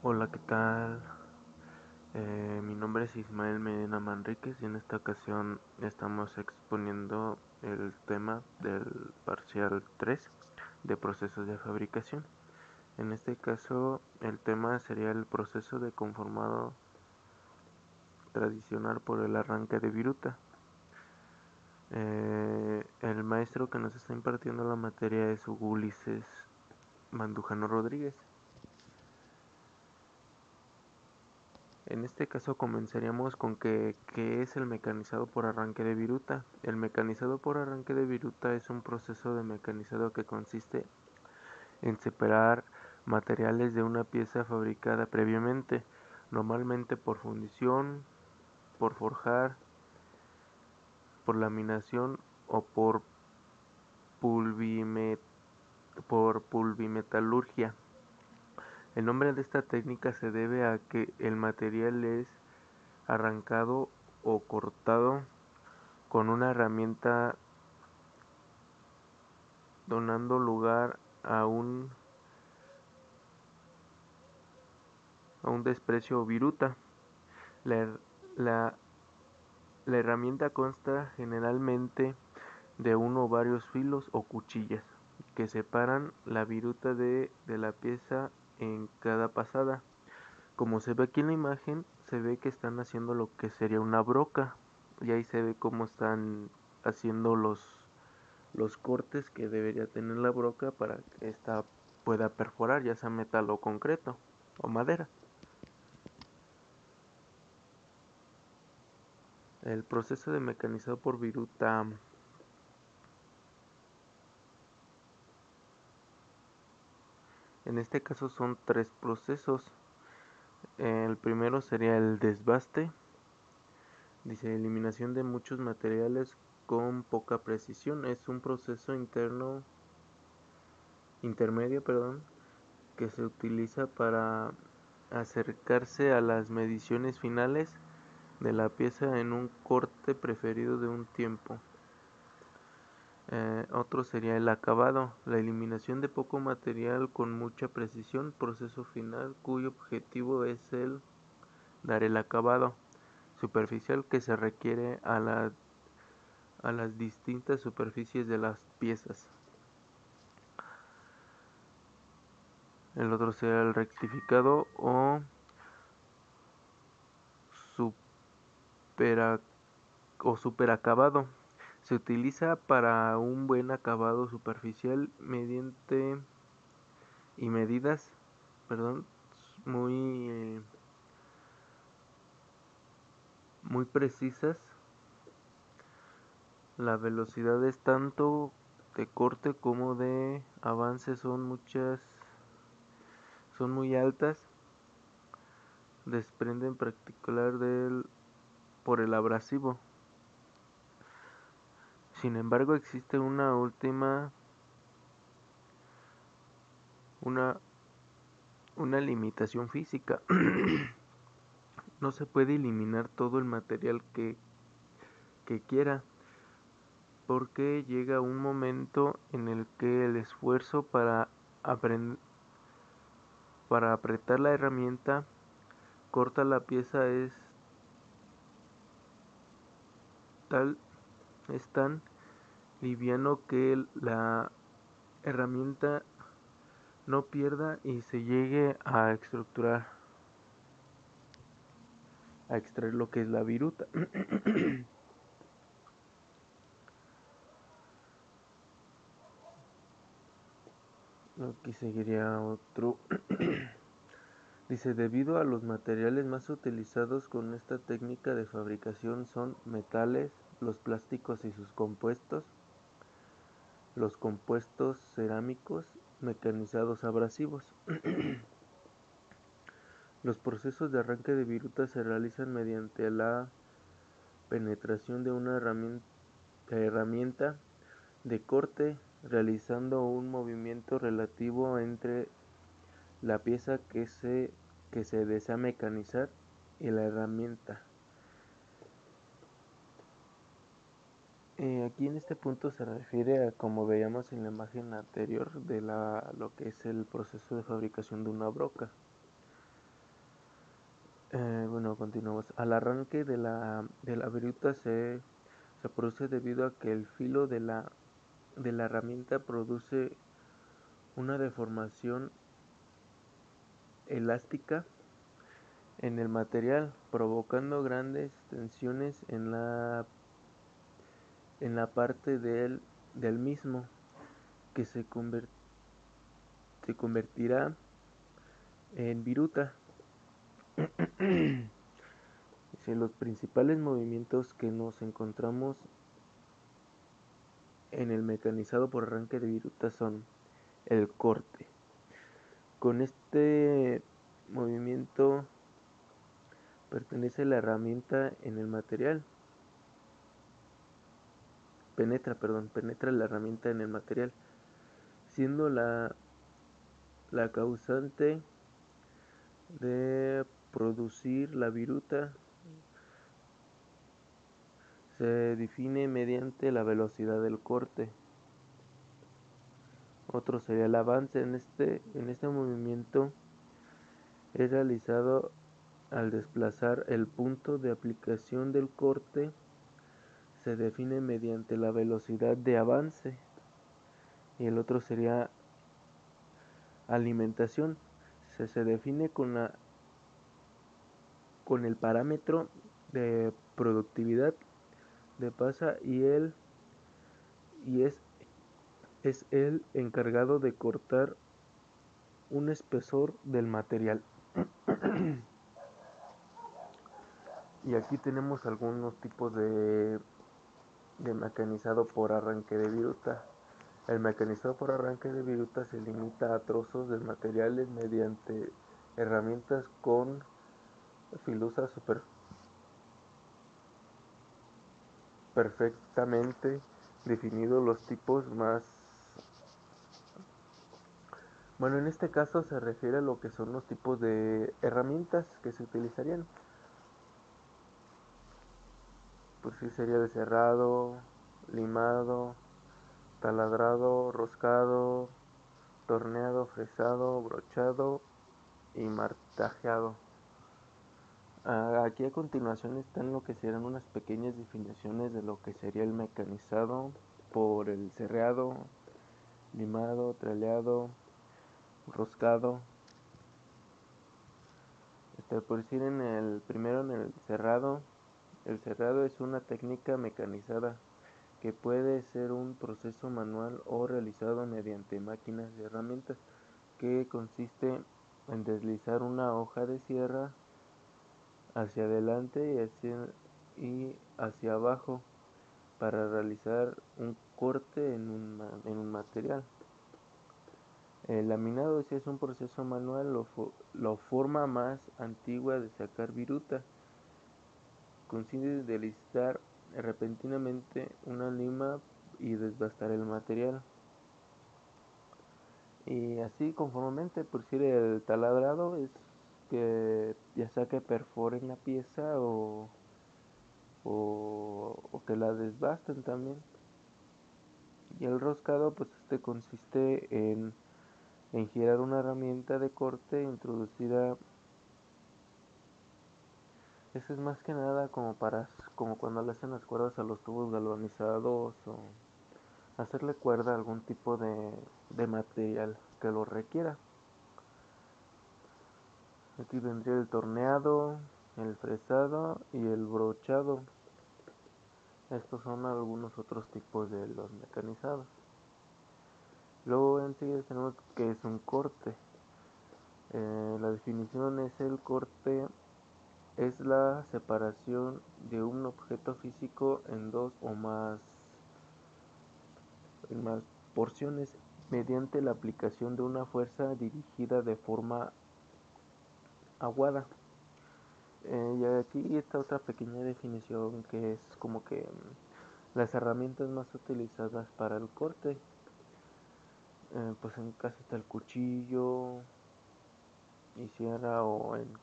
Hola, ¿qué tal? Mi nombre es Ismael Medina Manríquez y en esta ocasión estamos exponiendo el tema del parcial 3 de procesos de fabricación. En este caso, el tema sería el proceso de conformado tradicional por el arranque de viruta. El maestro que nos está impartiendo la materia es Hugo Ulises Mandujano Rodríguez. En este caso comenzaríamos con qué es el mecanizado por arranque de viruta. El mecanizado por arranque de viruta es un proceso de mecanizado que consiste en separar materiales de una pieza fabricada previamente, normalmente por fundición, por forjar, por laminación o pulvimet por pulvimetalurgia. El nombre de esta técnica se debe a que el material es arrancado o cortado con una herramienta, dando lugar a un desprecio o viruta. La, la, la herramienta consta generalmente de uno o varios filos o cuchillas que separan la viruta de la pieza en cada pasada. Como se ve aquí en la imagen, se ve que están haciendo lo que sería una broca y ahí se ve cómo están haciendo los cortes que debería tener la broca para que ésta pueda perforar, ya sea metal o concreto o madera. El proceso de mecanizado por viruta, en este caso son tres procesos. El primero sería el desbaste, dice eliminación de muchos materiales con poca precisión. Es un proceso intermedio, que se utiliza para acercarse a las mediciones finales de la pieza en un corte preferido de un tiempo. Otro sería el acabado, la eliminación de poco material con mucha precisión, proceso final cuyo objetivo es el dar el acabado superficial que se requiere a las distintas superficies de las piezas. El otro sería el rectificado supera, o superacabado. Se utiliza para un buen acabado superficial medidas, perdón, muy, muy precisas. La velocidad es tanto de corte como de avance son muy altas. Desprenden particular por el abrasivo. Sin embargo, existe una, una limitación física. No se puede eliminar todo el material que quiera, porque llega un momento en el que el esfuerzo para apretar la herramienta corta la pieza tal, es tan liviano que la herramienta no pierda y se llegue a extraer lo que es la viruta. Aquí seguiría otro. Dice, debido a los materiales más utilizados con esta técnica de fabricación son metales, los plásticos y sus compuestos, los compuestos cerámicos, mecanizados abrasivos. Los procesos de arranque de viruta se realizan mediante la penetración de una herramienta de corte, realizando un movimiento relativo entre la pieza que se desea mecanizar y la herramienta. Aquí en este punto se refiere a, como veíamos en la imagen anterior, lo que es el proceso de fabricación de una broca. Bueno, continuamos. Al arranque de la viruta se produce debido a que el filo de la herramienta produce una deformación elástica en el material, provocando grandes tensiones en la parte del mismo, que se convertirá en viruta. Dice, los principales movimientos que nos encontramos en el mecanizado por arranque de viruta son el corte. Con este movimiento pertenece la herramienta en el material. Penetra la herramienta en el material, siendo la causante de producir la viruta. Se define mediante la velocidad del corte. Otro sería el avance. En este movimiento es realizado al desplazar el punto de aplicación del corte. Se define mediante la velocidad de avance. Y el otro sería alimentación. Se define con el parámetro de productividad de pasa y es el encargado de cortar un espesor del material. Y aquí tenemos algunos tipos de mecanizado por arranque de viruta. El mecanizado por arranque de viruta se limita a trozos de materiales mediante herramientas con filusa perfectamente definidos los tipos más. Bueno, en este caso se refiere a lo que son los tipos de herramientas que se utilizarían. Pues sí, sería de cerrado, limado, taladrado, roscado, torneado, fresado, brochado y martajeado. Aquí a continuación están lo que serán unas pequeñas definiciones de lo que sería el mecanizado por el serreado, limado, traleado, roscado. Por decir primero en el cerrado. El cerrado es una técnica mecanizada que puede ser un proceso manual o realizado mediante máquinas y herramientas, que consiste en deslizar una hoja de sierra hacia adelante y hacia abajo para realizar un corte en un material. El laminado sí es un proceso manual, la forma más antigua de sacar viruta. Consiste en deslizar repentinamente una lima y desbastar el material. Y así conformemente, por decir, el taladrado es que ya sea que perforen la pieza o que la desbasten también. Y el roscado, pues consiste en girar una herramienta de corte introducida. Eso es más que nada como cuando le hacen las cuerdas a los tubos galvanizados o hacerle cuerda a algún tipo de material que lo requiera. Aquí vendría el torneado, el fresado y el brochado. Estos son algunos otros tipos de los mecanizados. Luego enseguida tenemos que es un corte. La definición es: el corte es la separación de un objeto físico en dos o más porciones mediante la aplicación de una fuerza dirigida de forma aguada. Y aquí está otra pequeña definición, que es como que las herramientas más utilizadas para el corte. Pues en casa está el cuchillo y sierra, o en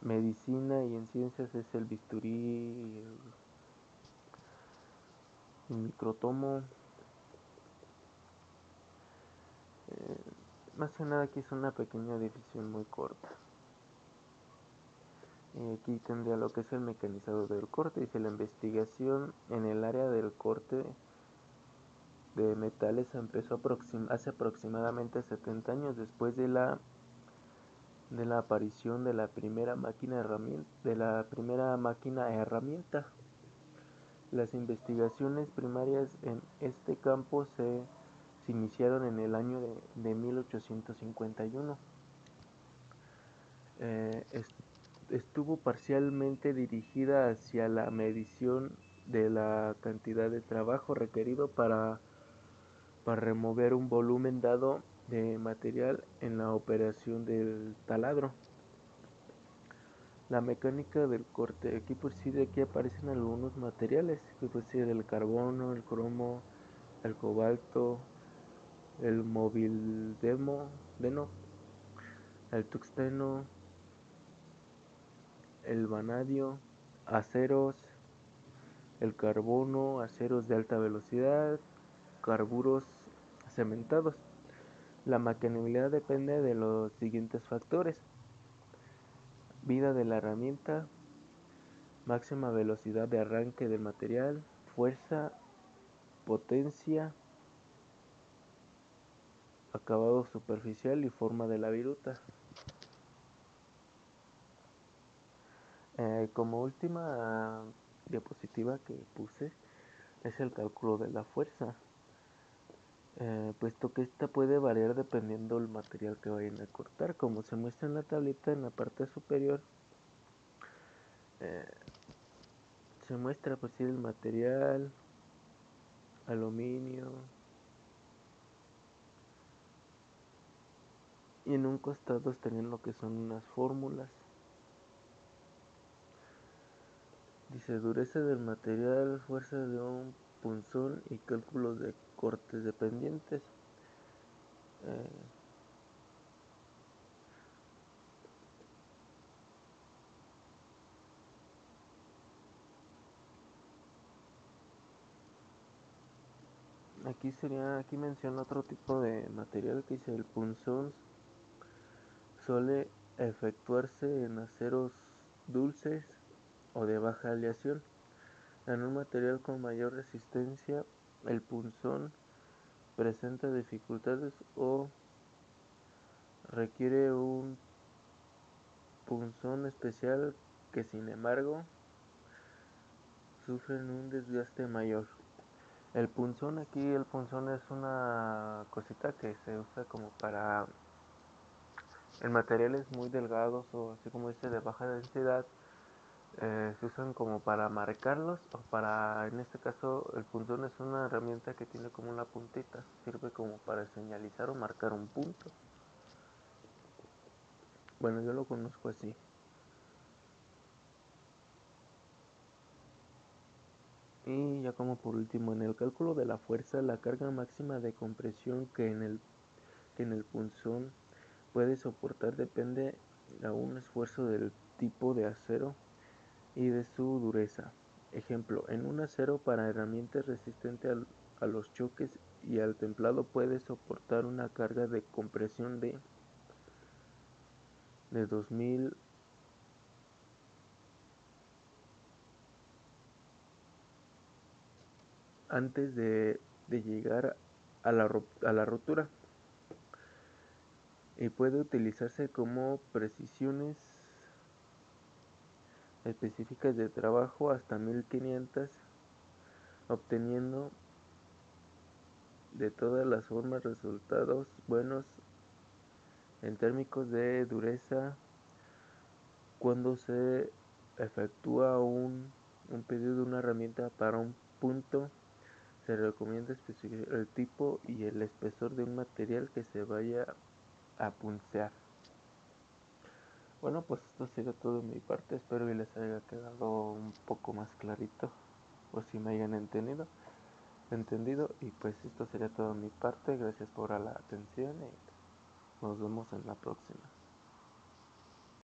medicina y en ciencias es el bisturí, el microtomo. Más que nada aquí es una pequeña definición muy corta. Y aquí tendría lo que es el mecanizado del corte. Dice la investigación en el área del corte de metales empezó hace aproximadamente 70 años después de la aparición de la primera máquina herramienta. Las investigaciones primarias en este campo se iniciaron en el año de 1851. Eh, Estuvo parcialmente dirigida hacia la medición de la cantidad de trabajo requerido para remover un volumen dado de material en la operación del taladro. La mecánica del corte. Aquí aparecen algunos materiales, que puede ser el carbono, el cromo, el cobalto, el el tungsteno, el vanadio, aceros, el carbono, aceros de alta velocidad, carburos cementados. La mecanibilidad depende de los siguientes factores: vida de la herramienta, máxima velocidad de arranque del material, fuerza, potencia, acabado superficial y forma de la viruta. Como última diapositiva que puse es el cálculo de la fuerza, puesto que esta puede variar dependiendo del material que vayan a cortar. Como se muestra en la tablita en la parte superior, eh, se muestra pues el material, aluminio, y en un costado están lo que son unas fórmulas. Dice dureza del material, fuerza de un punzón y cálculos de cortes dependientes. Eh, aquí menciona otro tipo de material que dice el punzón suele efectuarse en aceros dulces o de baja aleación. En un material con mayor resistencia, el punzón presenta dificultades o requiere un punzón especial que, sin embargo, sufren un desgaste mayor. El punzón es una cosita que se usa como para en materiales muy delgados o así como dice de baja densidad. Se usan como para marcarlos o para, en este caso, el punzón es una herramienta que tiene como una puntita, sirve como para señalizar o marcar un punto. Bueno, yo lo conozco así. Y ya como por último, en el cálculo de la fuerza, la carga máxima de compresión que en el punzón puede soportar depende de un esfuerzo del tipo de acero y de su dureza. Ejemplo, en un acero para herramientas resistente a los choques y al templado puede soportar una carga de compresión de 2000 antes de llegar a la rotura, y puede utilizarse como precisiones específicas de trabajo hasta 1500, obteniendo de todas las formas resultados buenos en términos de dureza. Cuando se efectúa un pedido de una herramienta para un punto, se recomienda especificar el tipo y el espesor de un material que se vaya a puncear. Bueno, pues esto sería todo de mi parte. Espero que les haya quedado un poco más clarito, o si me hayan entendido. Y pues esto sería todo de mi parte. Gracias por la atención y nos vemos en la próxima.